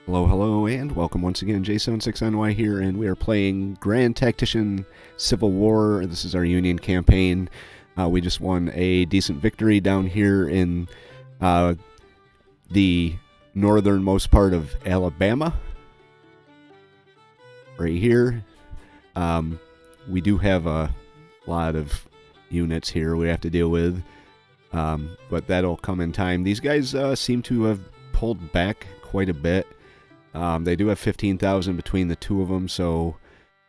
Hello, hello, and welcome once again. J76NY here, and we are playing Grand Tactician Civil War. This is our Union campaign. We just won a decent victory down here in the northernmost part of Alabama. Right here. We do have a lot of units here we have to deal with, but that'll come in time. These guys seem to have pulled back quite a bit. They do have 15,000 between the two of them, so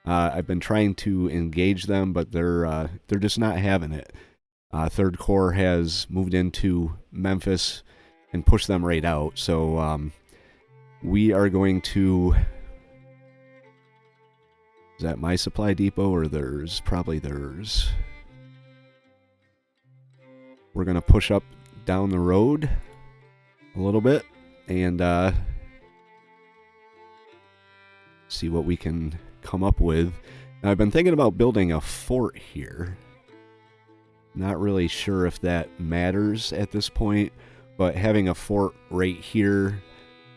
I've been trying to engage them, but they're just not having it. Third Corps has moved into Memphis and pushed them right out, so we are going to... Is that my supply depot or theirs? Probably theirs. We're going to push up down the road a little bit and see what we can come up with. Now, I've been thinking about building a fort here. Not really sure if that matters at this point, but having a fort right here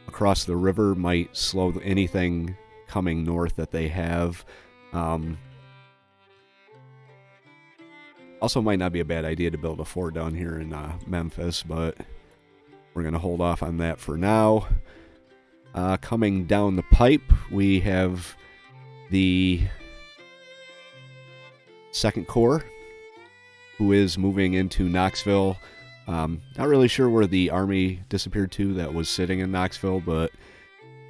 across the river might slow anything coming north that they have. Also might not be a bad idea to build a fort down here in Memphis, but we're going to hold off on that for now. Coming down the pipe, we have the 2nd Corps, who is moving into Knoxville. Not really sure where the army disappeared to that was sitting in Knoxville, but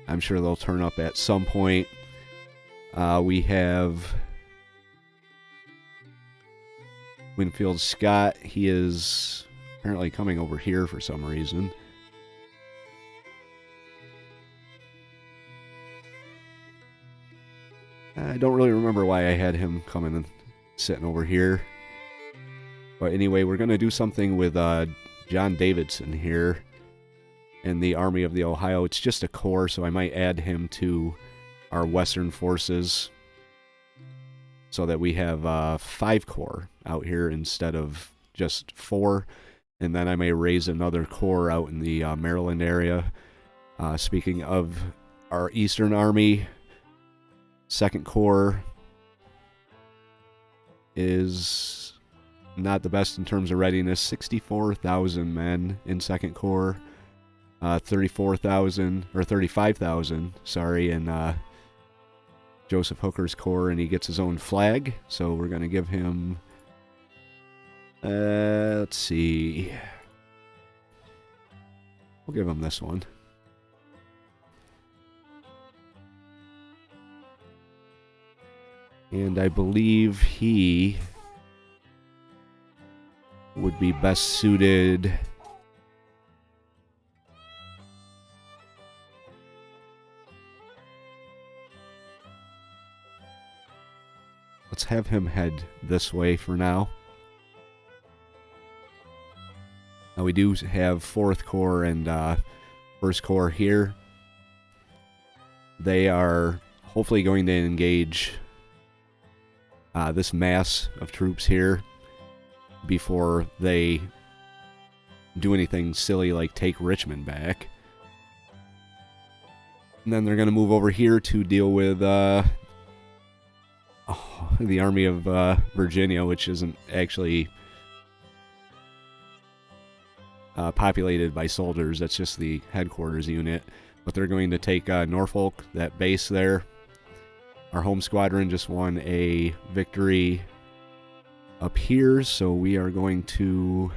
I'm sure they'll turn up at some point. We have Winfield Scott. He is apparently coming over here for some reason. I don't really remember why I had him coming and sitting over here. But anyway, we're going to do something with John Davidson here in the Army of the Ohio. It's just a corps, so I might add him to our Western forces so that we have 5 corps out here instead of just 4. And then I may raise another corps out in the Maryland area. Speaking of our Eastern Army, 2nd Corps is not the best in terms of readiness. 64,000 men in 2nd Corps. 34,000 or 35,000, sorry, in Joseph Hooker's Corps, and he gets his own flag. So we're going to give him, let's see, we'll give him this one. And I believe he would be best suited... Let's have him head this way for now. Now we do have 4th Corps and 1st Corps here. They are hopefully going to engage this mass of troops here before they do anything silly like take Richmond back. And then they're going to move over here to deal with the Army of Virginia, which isn't actually populated by soldiers. That's just the headquarters unit. But they're going to take Norfolk, that base there. Our home squadron just won a victory up here, so we are going to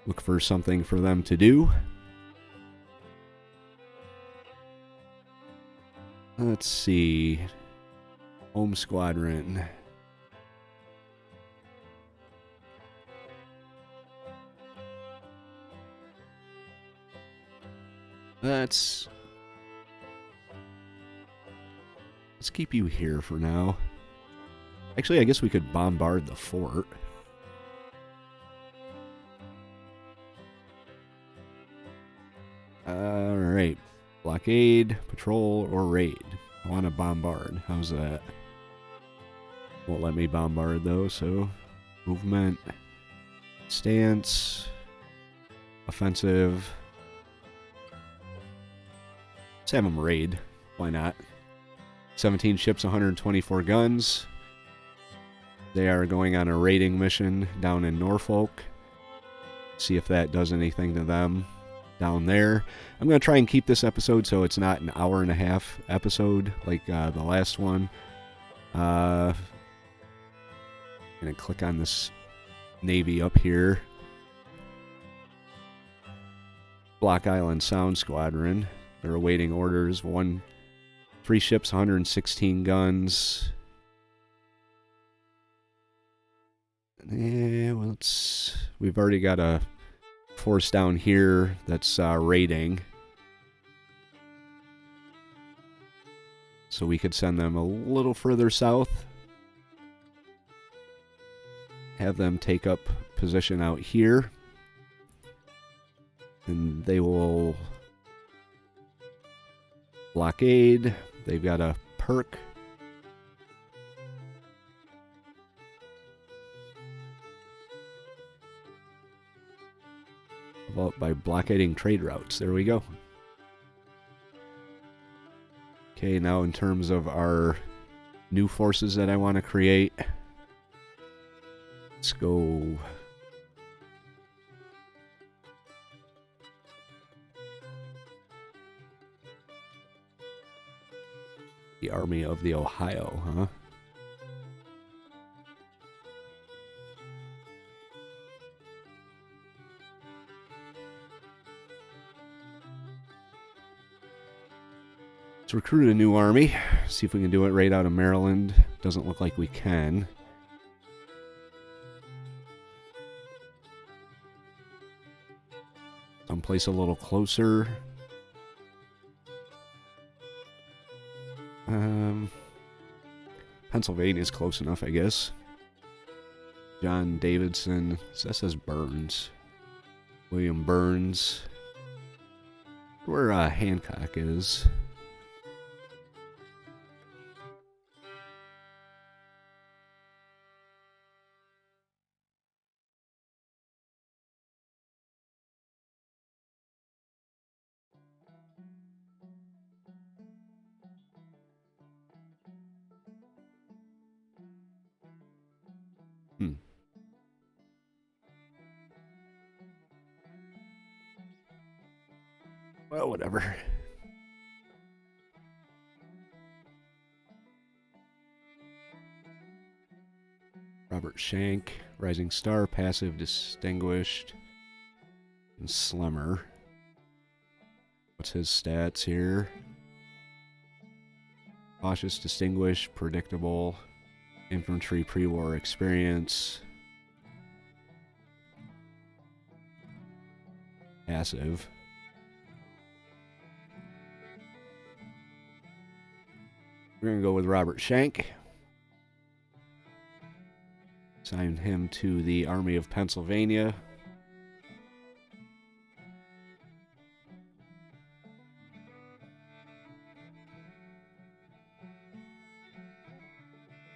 look for something for them to do. Let's see. Home squadron. Let's keep you here for now. Actually, I guess we could bombard the fort. Alright. Blockade, patrol, or raid. I want to bombard. How's that? Won't let me bombard though, so movement, stance, offensive, Let's have them raid. Why not? 17 ships, 124 guns. They are going on a raiding mission down in Norfolk. See if that does anything to them down there. I'm going to try and keep this episode so it's not an hour-and-a-half episode like the last one. I'm going to click on this Navy up here. Block Island Sound Squadron. They're awaiting orders. 3 ships, 116 guns. Well, we've already got a force down here that's raiding. So we could send them a little further south. Have them take up position out here. And they will blockade. They've got a perk. By blockading trade routes. There we go. Okay, now in terms of our new forces that I want to create, let's go. The Army of the Ohio, huh? Let's recruit a new army. See if we can do it right out of Maryland. Doesn't look like we can. Someplace a little closer. Pennsylvania's close enough, I guess. John Davidson. That says Burns. William Burns. Where Hancock is. Well, whatever. Robert Shank, Rising Star, Passive, Distinguished, and Slimmer. What's his stats here? Cautious, Distinguished, Predictable, Infantry Pre-War Experience, Passive. We're going to go with Robert Shank. Assign him to the Army of Pennsylvania.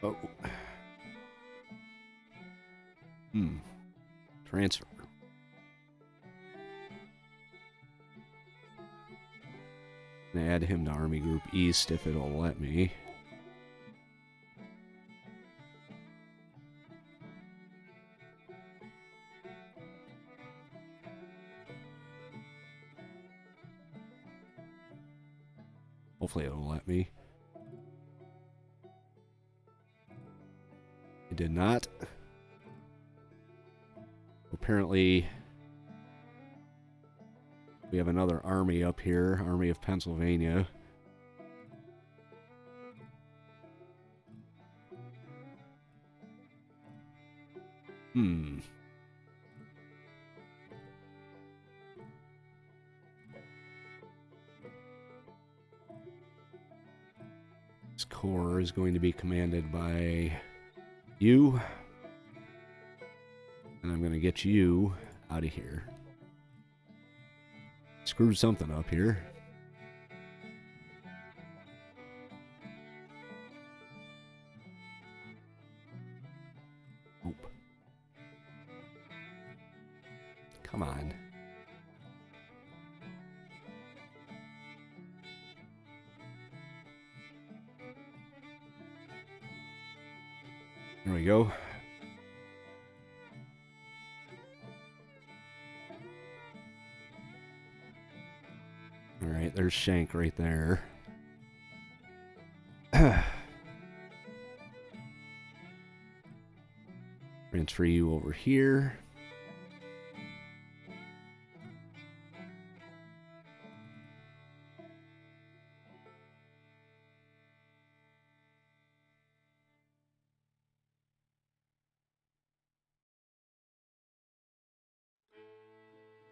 Oh. Transfer. I'm gonna add him to Army Group East if it'll let me. Hopefully it'll let me. It did not. Apparently, we have another army up here, Army of Pennsylvania. This corps is going to be commanded by you. And I'm going to get you out of here. Screwed something up here. Nope. Come on. There we go. Alright, there's Shank right there. Transfer you over here.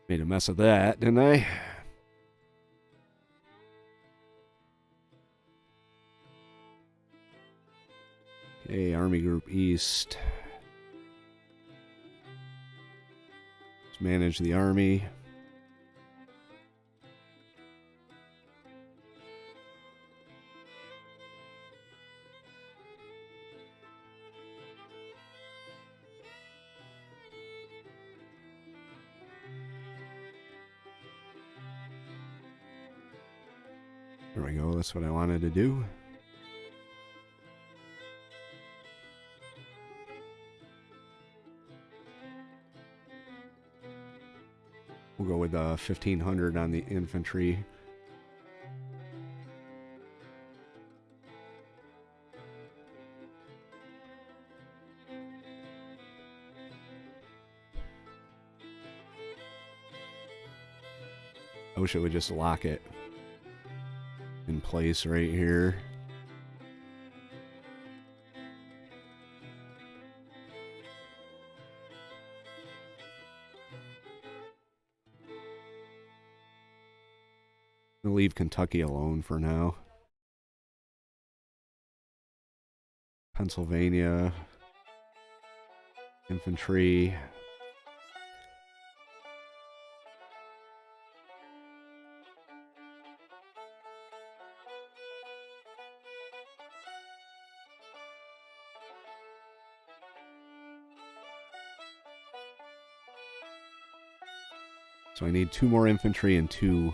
Made a mess of that, didn't I? Okay, Army Group East. Let's manage the army. There we go, that's what I wanted to do. We'll go with 1,500 on the infantry. I wish it would just lock it in place right here. I'll leave Kentucky alone for now. Pennsylvania, infantry. So I need 2 more infantry and 2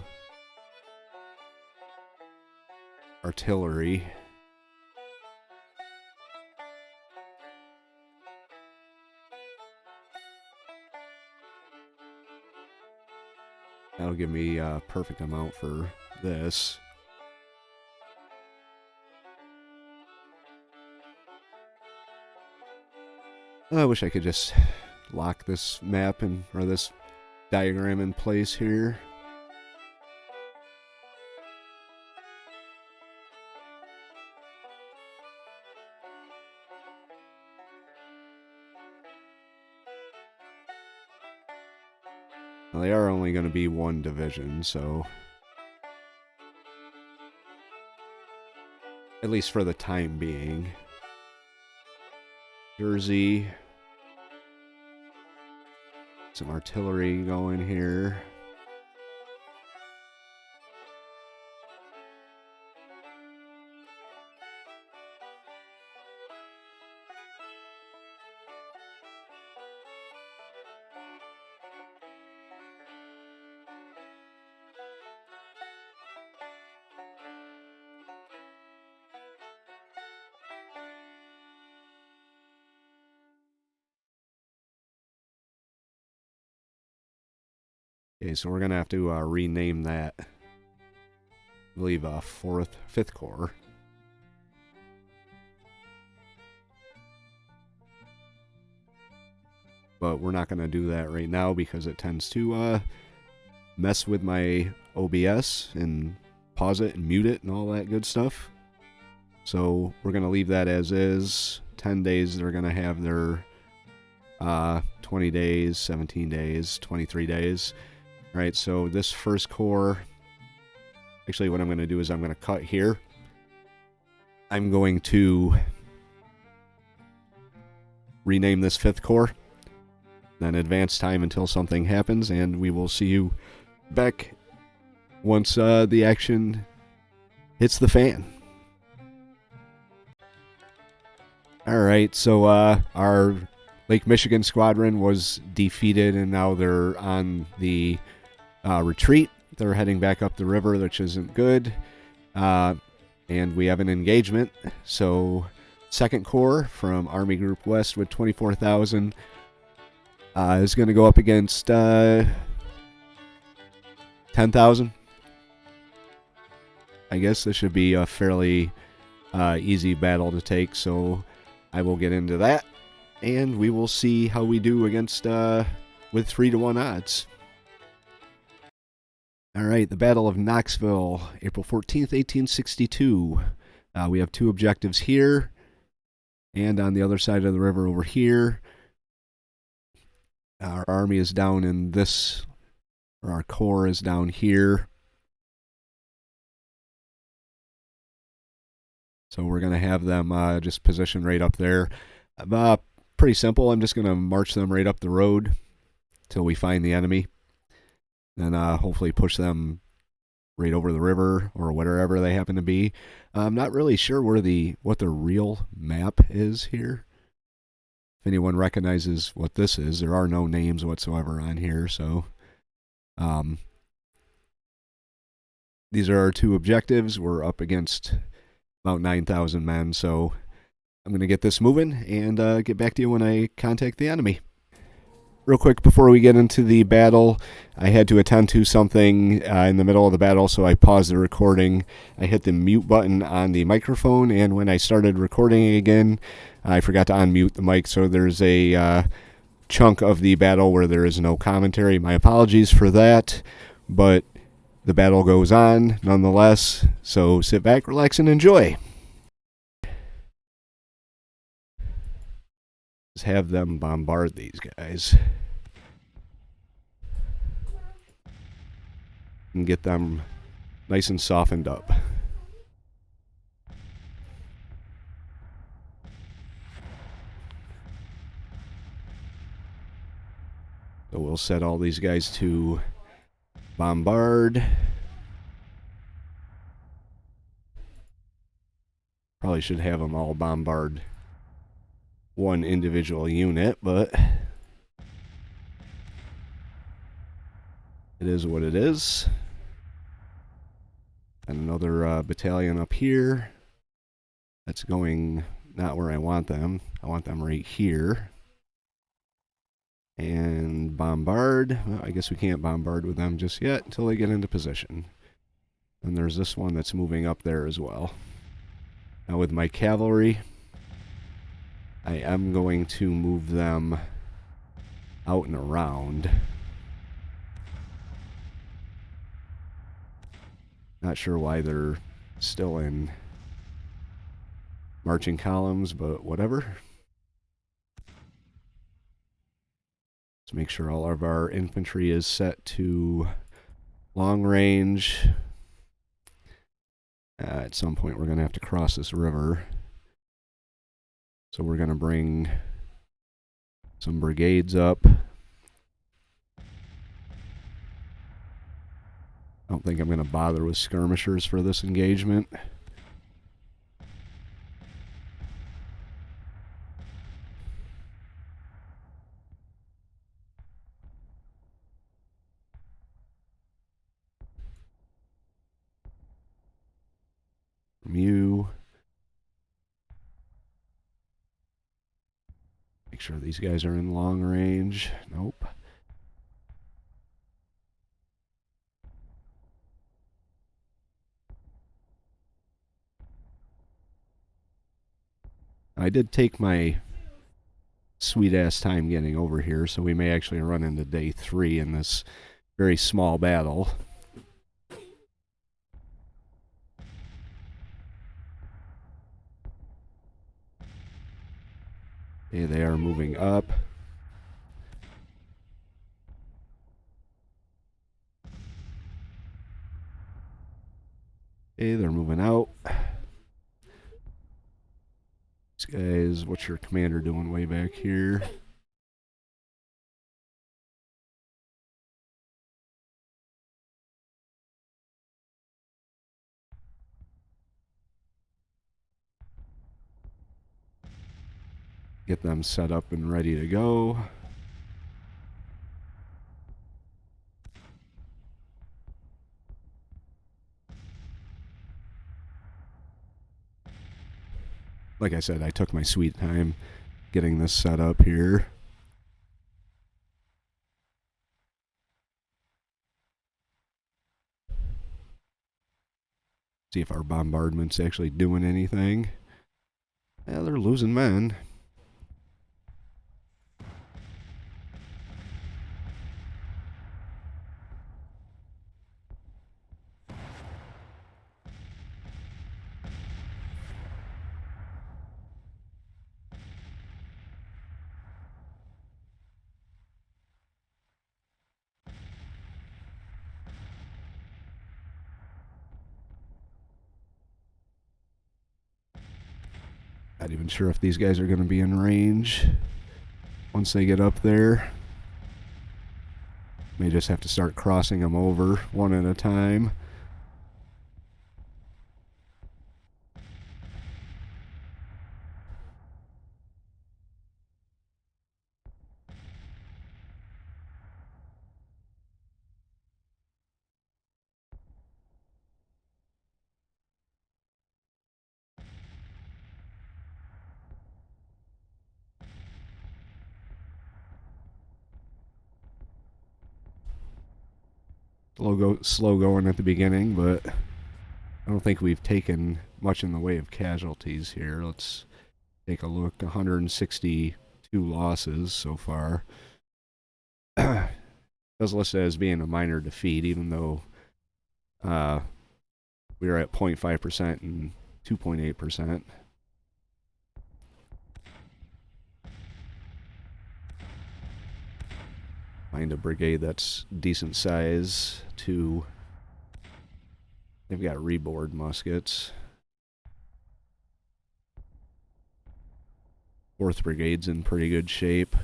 artillery. That'll give me a perfect amount for this. I wish I could just lock this map and or this diagram in place here. Well, they are only going to be 1 division, so at least for the time being. Jersey. Some artillery going here. Okay, so we're going to have to rename that, I believe, 5th Corps. But we're not going to do that right now because it tends to mess with my OBS and pause it and mute it and all that good stuff. So we're going to leave that as is. 10 days they're going to have their 20 days, 17 days, 23 days. All right, so this 1st Corps, actually what I'm going to do is I'm going to cut here. I'm going to rename this 5th Corps, then advance time until something happens, and we will see you back once the action hits the fan. All right, so our Lake Michigan squadron was defeated, and now they're on the retreat. They're heading back up the river, which isn't good. And we have an engagement, so 2nd Corps from Army Group West with 24,000 is going to go up against 10,000. I guess this should be a fairly easy battle to take, so I will get into that, and we will see how we do against with 3-to-1 odds. All right, the Battle of Knoxville, April 14th, 1862. We have 2 objectives here, and on the other side of the river over here. Our army is down in this, or our corps is down here. So we're going to have them just positioned right up there. Pretty simple. I'm just going to march them right up the road till we find the enemy. Then hopefully push them right over the river or wherever they happen to be. I'm not really sure what the real map is here. If anyone recognizes what this is, there are no names whatsoever on here. So these are our 2 objectives. We're up against about 9,000 men, so I'm going to get this moving and get back to you when I contact the enemy. Real quick, before we get into the battle, I had to attend to something in the middle of the battle, so I paused the recording. I hit the mute button on the microphone, and when I started recording again, I forgot to unmute the mic, so there's a chunk of the battle where there is no commentary. My apologies for that, but the battle goes on nonetheless, so sit back, relax, and enjoy. Just have them bombard these guys and get them nice and softened up. So we'll set all these guys to bombard. Probably should have them all bombard one individual unit, but it is what it is. And another battalion up here. That's going not where I want them. I want them right here. And bombard. Well, I guess we can't bombard with them just yet until they get into position. And there's this one that's moving up there as well. Now with my cavalry, I am going to move them out and around. Not sure why they're still in marching columns, but whatever. Let's make sure all of our infantry is set to long range. At some point we're going to have to cross this river. So we're going to bring some brigades up. I don't think I'm going to bother with skirmishers for this engagement. From you. Make sure these guys are in long range. Nope. I did take my sweet-ass time getting over here, so we may actually run into day 3 in this very small battle. Okay, they are moving up. Okay, they're moving out. These guys, what's your commander doing way back here? Get them set up and ready to go. like I said, I took my sweet time getting this set up here. See if our bombardment's actually doing anything. Yeah, they're losing men. Not even sure if these guys are going to be in range once they get up there. May just have to start crossing them over one at a time. Slow going at the beginning, but I don't think we've taken much in the way of casualties here. Let's take a look. 162 losses so far. Does list it as being a minor defeat, even though we are at 0.5% and 2.8%. Find a brigade that's decent size too. They've got reboard muskets. 4th Brigade's in pretty good shape.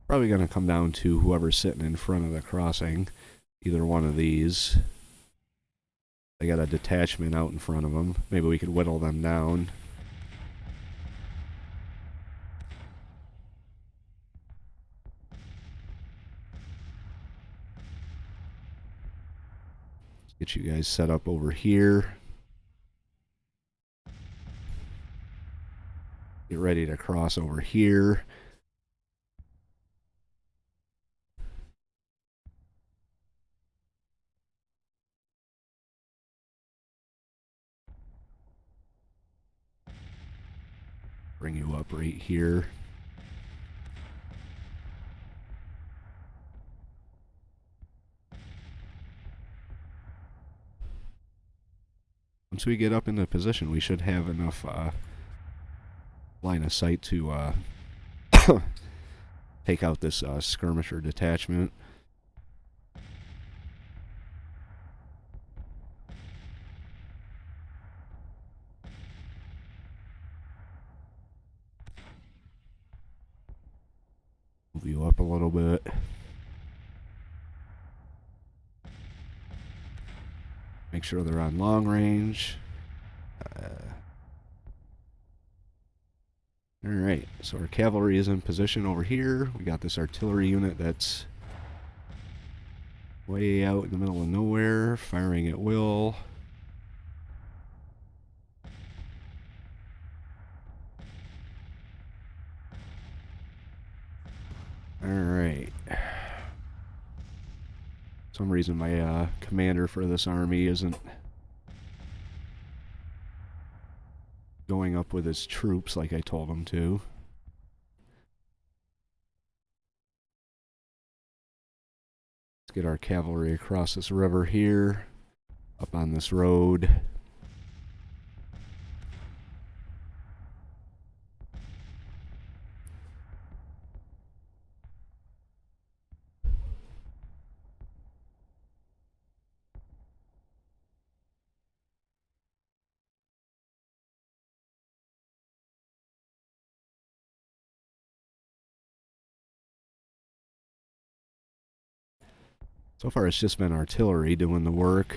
Probably going to come down to whoever's sitting in front of the crossing. Either one of these. They got a detachment out in front of them. Maybe we could whittle them down. Get you guys set up over here. Get ready to cross over here. Bring you up right here. Once we get up into position, we should have enough line of sight to take out this skirmisher detachment. Move you up a little bit. Make sure they're on long range. Alright, so our cavalry is in position over here. We got this artillery unit that's way out in the middle of nowhere, firing at will. Alright. For some reason my commander for this army isn't going up with his troops like I told him to. Let's get our cavalry across this river here, up on this road. So far it's just been artillery doing the work.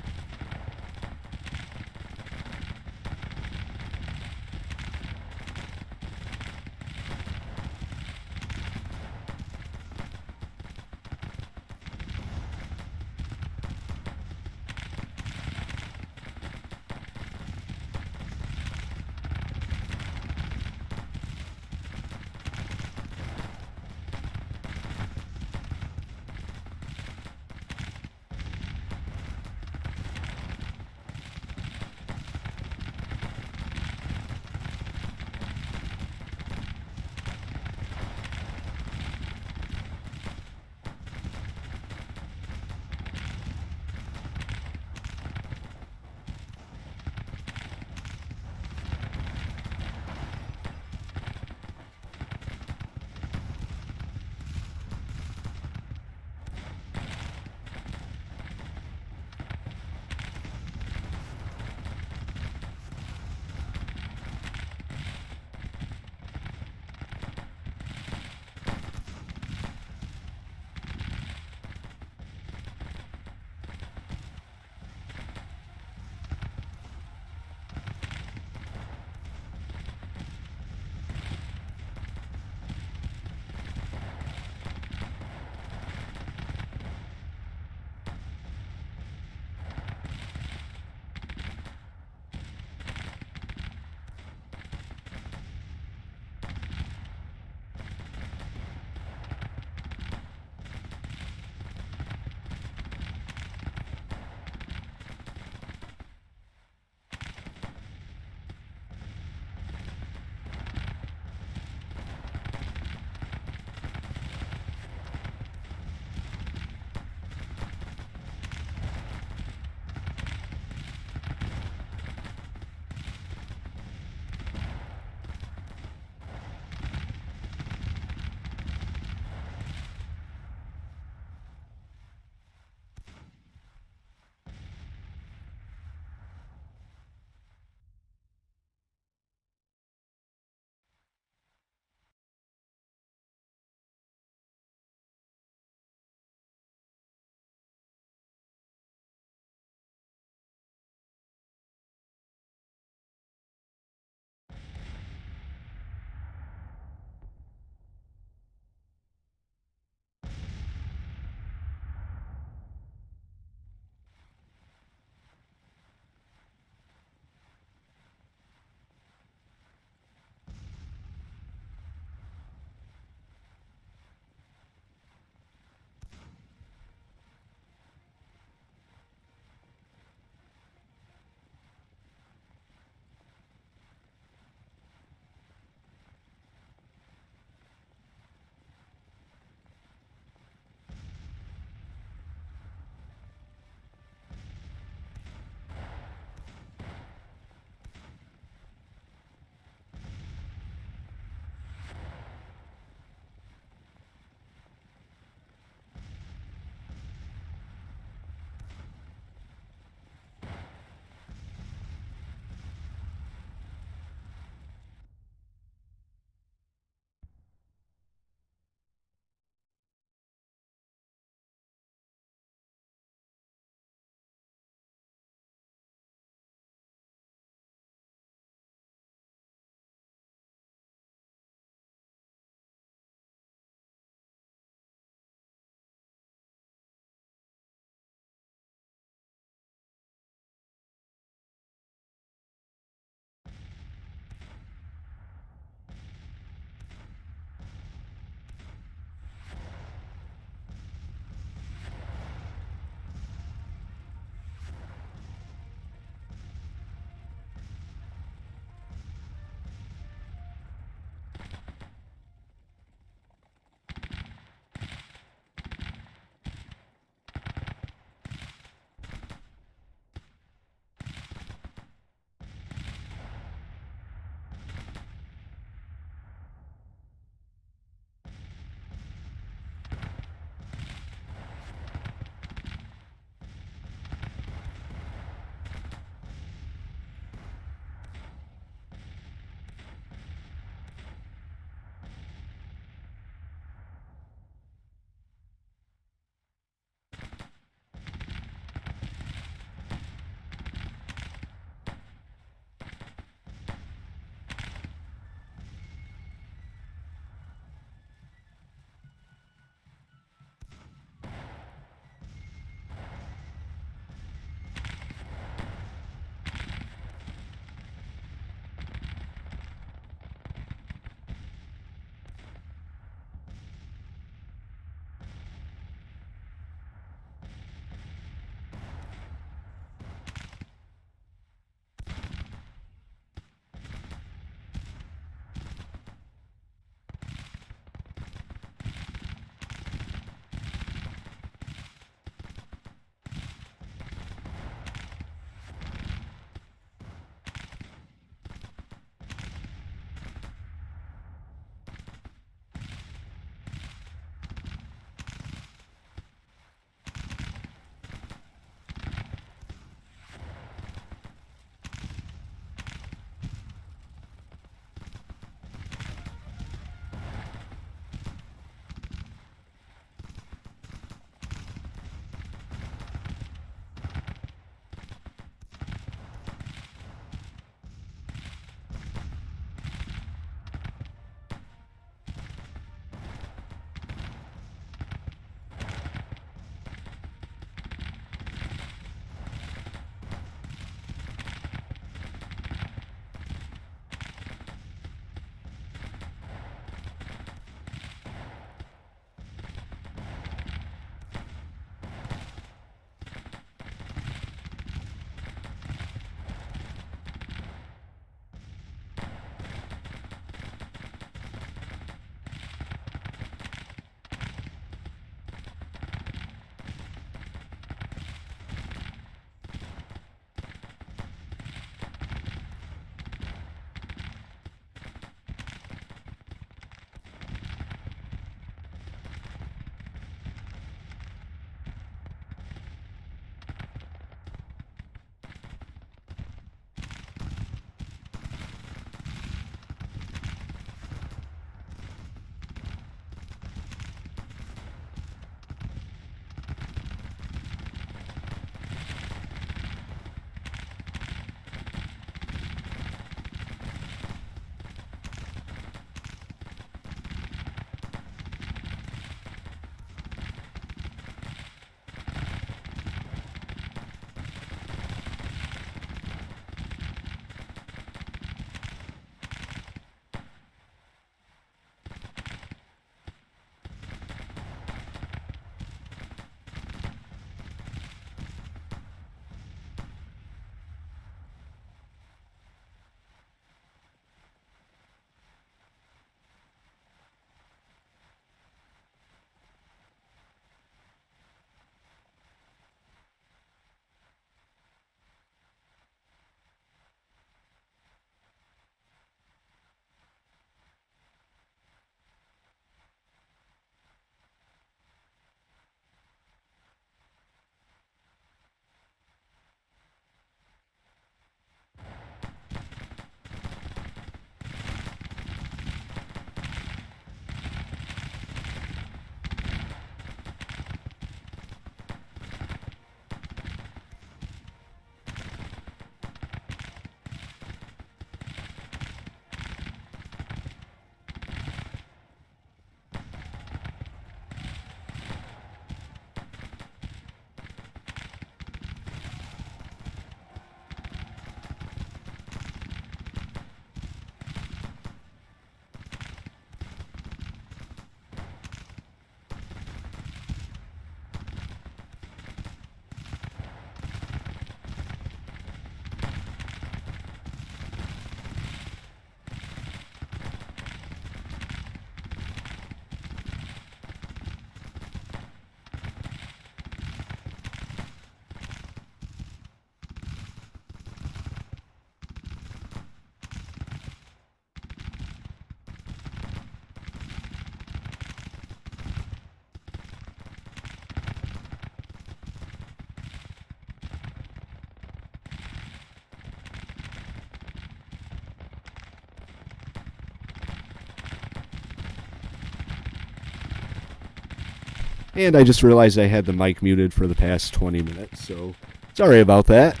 And I just realized I had the mic muted for the past 20 minutes, so sorry about that.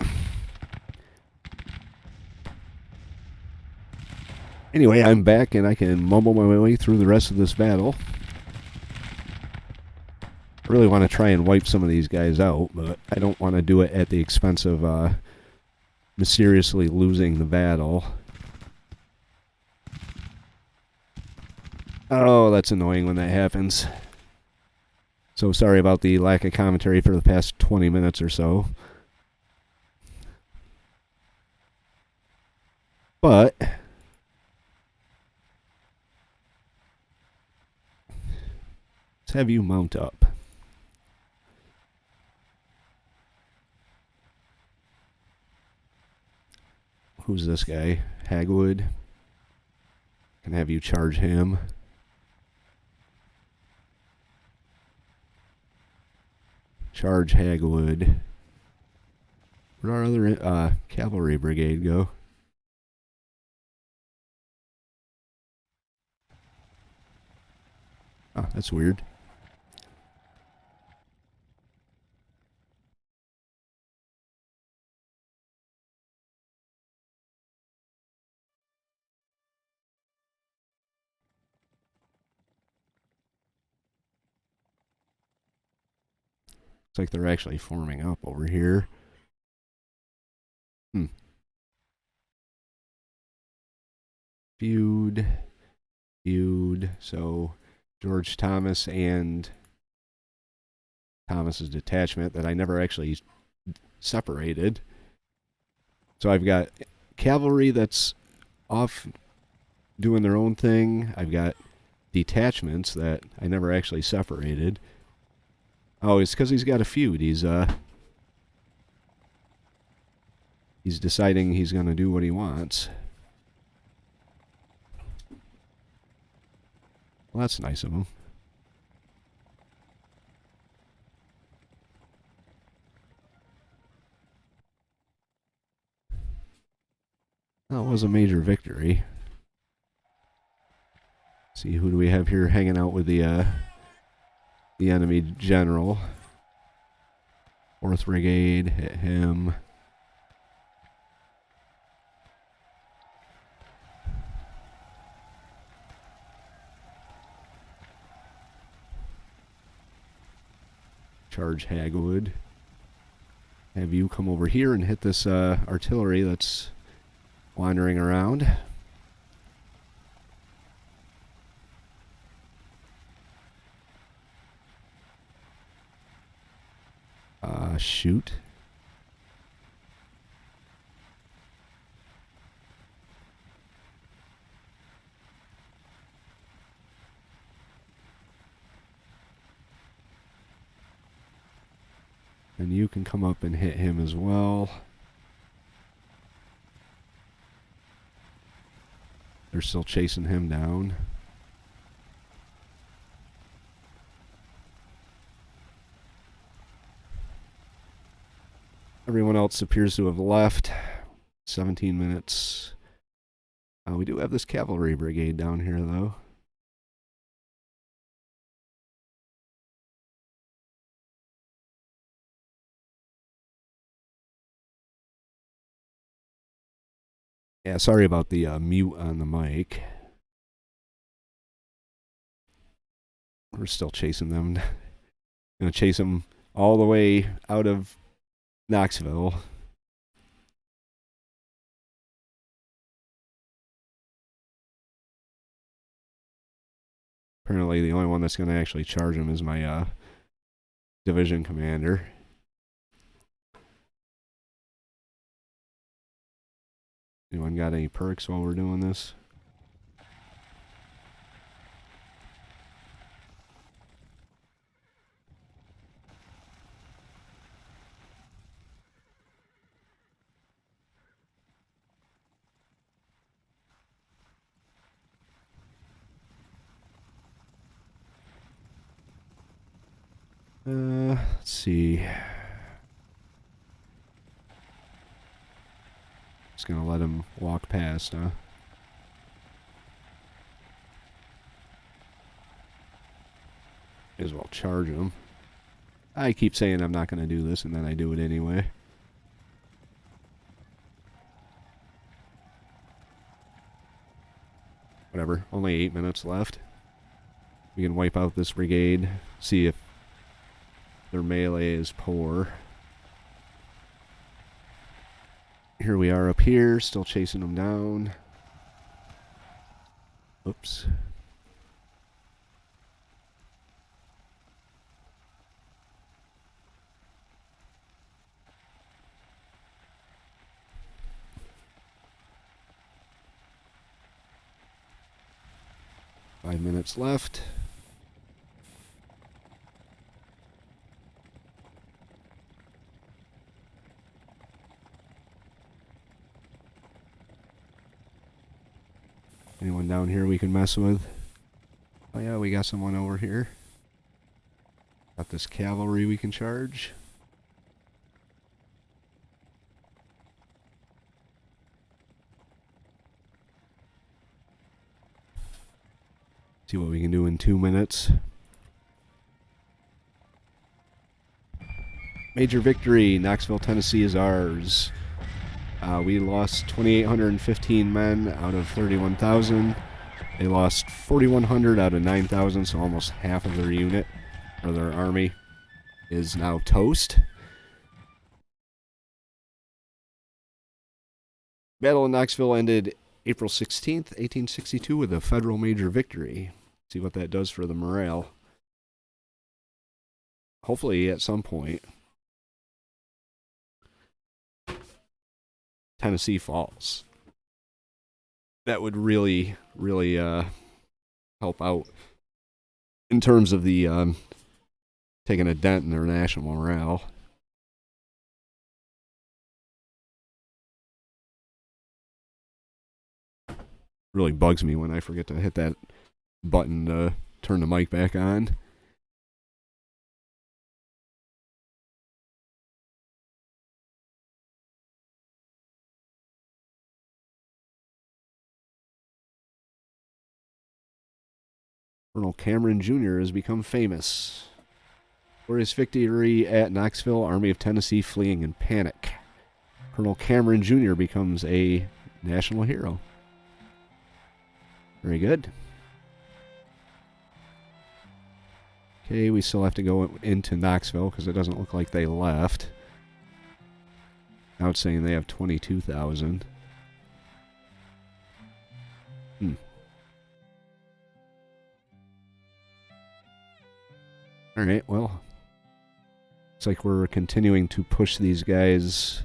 Anyway, I'm back and I can mumble my way through the rest of this battle. I really want to try and wipe some of these guys out, but I don't want to do it at the expense of mysteriously losing the battle. Oh, that's annoying when that happens. So sorry about the lack of commentary for the past 20 minutes or so. But let's have you mount up. Who's this guy? Hagwood. Can have you charge him. Charge Hagwood. Where'd our other Cavalry Brigade go? Oh, that's weird. Looks like they're actually forming up over here. Feud. So George Thomas and Thomas's detachment that I never actually separated. So I've got cavalry that's off doing their own thing. I've got detachments that I never actually separated. Oh, it's because he's got a feud. He's deciding he's going to do what he wants. Well, that's nice of him. That was a major victory. See, who do we have here hanging out with the enemy general? 4th Brigade, hit him. Charge Hagwood. Have you come over here and hit this artillery that's wandering around. Shoot. And you can come up and hit him as well. They're still chasing him down. Everyone else appears to have left. 17 minutes. We do have this cavalry brigade down here, though. Yeah, sorry about the mute on the mic. We're still chasing them. Gonna chase them all the way out of Knoxville. Apparently the only one that's going to actually charge him is my division commander. Anyone got any perks while we're doing this? Let's see. Just gonna let him walk past, huh? May as well charge him. I keep saying I'm not going to do this, and then I do it anyway. Whatever, only 8 minutes left. We can wipe out this brigade, see if their melee is poor. Here we are up here, still chasing them down. Oops. Five minutes left. Anyone down here we can mess with? Oh yeah, we got someone over here. Got this cavalry we can charge. See what we can do in 2 minutes. Major victory. Knoxville, Tennessee is ours. We lost 2,815 men out of 31,000. They lost 4,100 out of 9,000, so almost half of their unit, or their army, is now toast. Battle in Knoxville ended April 16th, 1862 with a federal major victory. See what that does for the morale. Hopefully at some point Tennessee falls. That would really, really help out in terms of the taking a dent in their national morale. Really bugs me when I forget to hit that button to turn the mic back on. Colonel Cameron Jr. has become famous for his victory at Knoxville. Army of Tennessee fleeing in panic. Colonel Cameron Jr. becomes a national hero. Very good. Okay, we still have to go into Knoxville because it doesn't look like they left. Now it's saying they have 22,000. Alright, well, looks like we're continuing to push these guys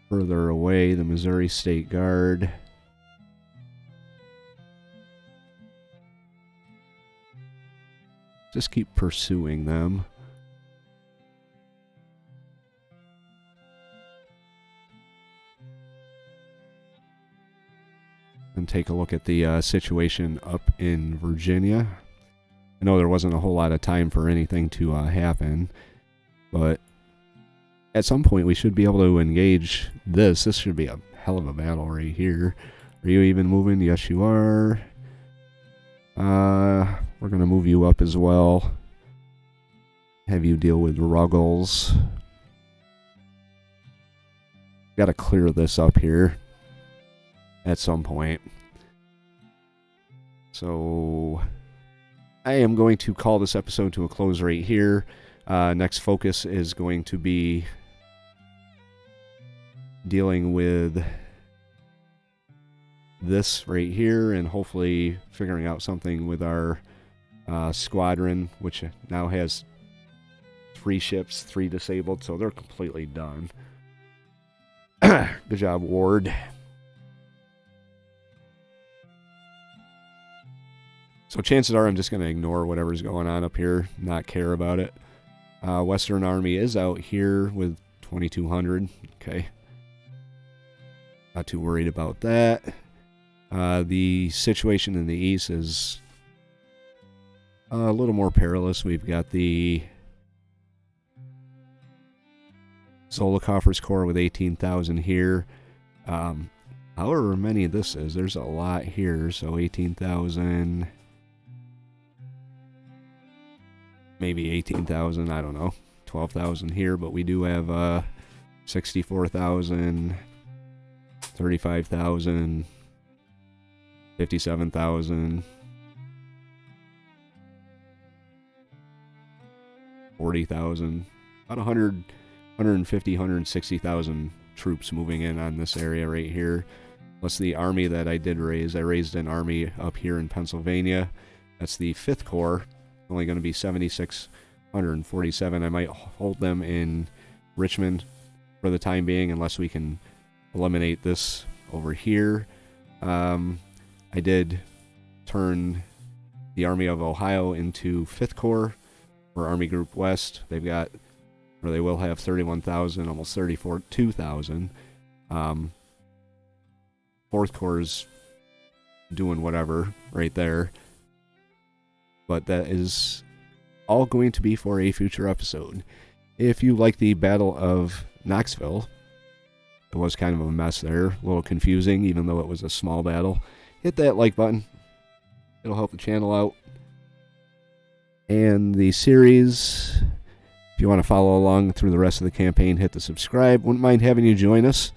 further away. The Missouri State Guard. Just keep pursuing them. And take a look at the situation up in Virginia. I know there wasn't a whole lot of time for anything to happen, but at some point we should be able to engage this. This should be a hell of a battle right here. Are you even moving? Yes, you are. We're going to move you up as well. Have you deal with Ruggles. Got to clear this up here at some point. So I am going to call this episode to a close right here. Next focus is going to be dealing with this right here and hopefully figuring out something with our squadron, which now has 3 ships, 3 disabled, so they're completely done. Good job, Ward. So chances are I'm just going to ignore whatever's going on up here, not care about it. Western Army is out here with 2,200. Okay. Not too worried about that. The situation in the east is a little more perilous. We've got the Zolikoffers Corps with 18,000 here. However many this is, there's a lot here. So 18,000... maybe 18,000, I don't know, 12,000 here, but we do have 64,000, 35,000, 57,000, 40,000, about 100, 150, 160,000 troops moving in on this area right here. Plus the army that I did raise. I raised an army up here in Pennsylvania. That's the 5th Corps. Only going to be 7,647. I might hold them in Richmond for the time being, unless we can eliminate this over here. I did turn the Army of Ohio into 5th Corps for Army Group West. They've got, or they will have 31,000, almost 32,000. 4th Corps is doing whatever right there. But that is all going to be for a future episode. If you like the Battle of Knoxville, it was kind of a mess there, a little confusing, even though it was a small battle. Hit that like button. It'll help the channel out. And the series, if you want to follow along through the rest of the campaign, hit the subscribe. Wouldn't mind having you join us.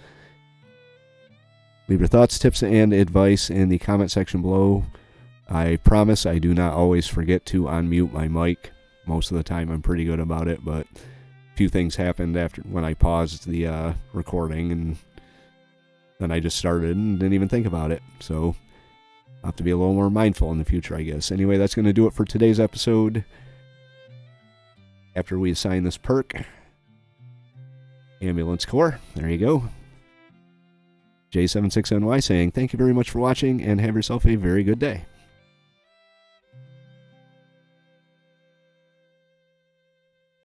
Leave your thoughts, tips, and advice in the comment section below. I promise I do not always forget to unmute my mic. Most of the time I'm pretty good about it, but a few things happened after when I paused the recording, and then I just started and didn't even think about it. So I'll have to be a little more mindful in the future, I guess. Anyway, that's going to do it for today's episode. After we assign this perk, Ambulance Corps, there you go. J76NY saying thank you very much for watching, and have yourself a very good day.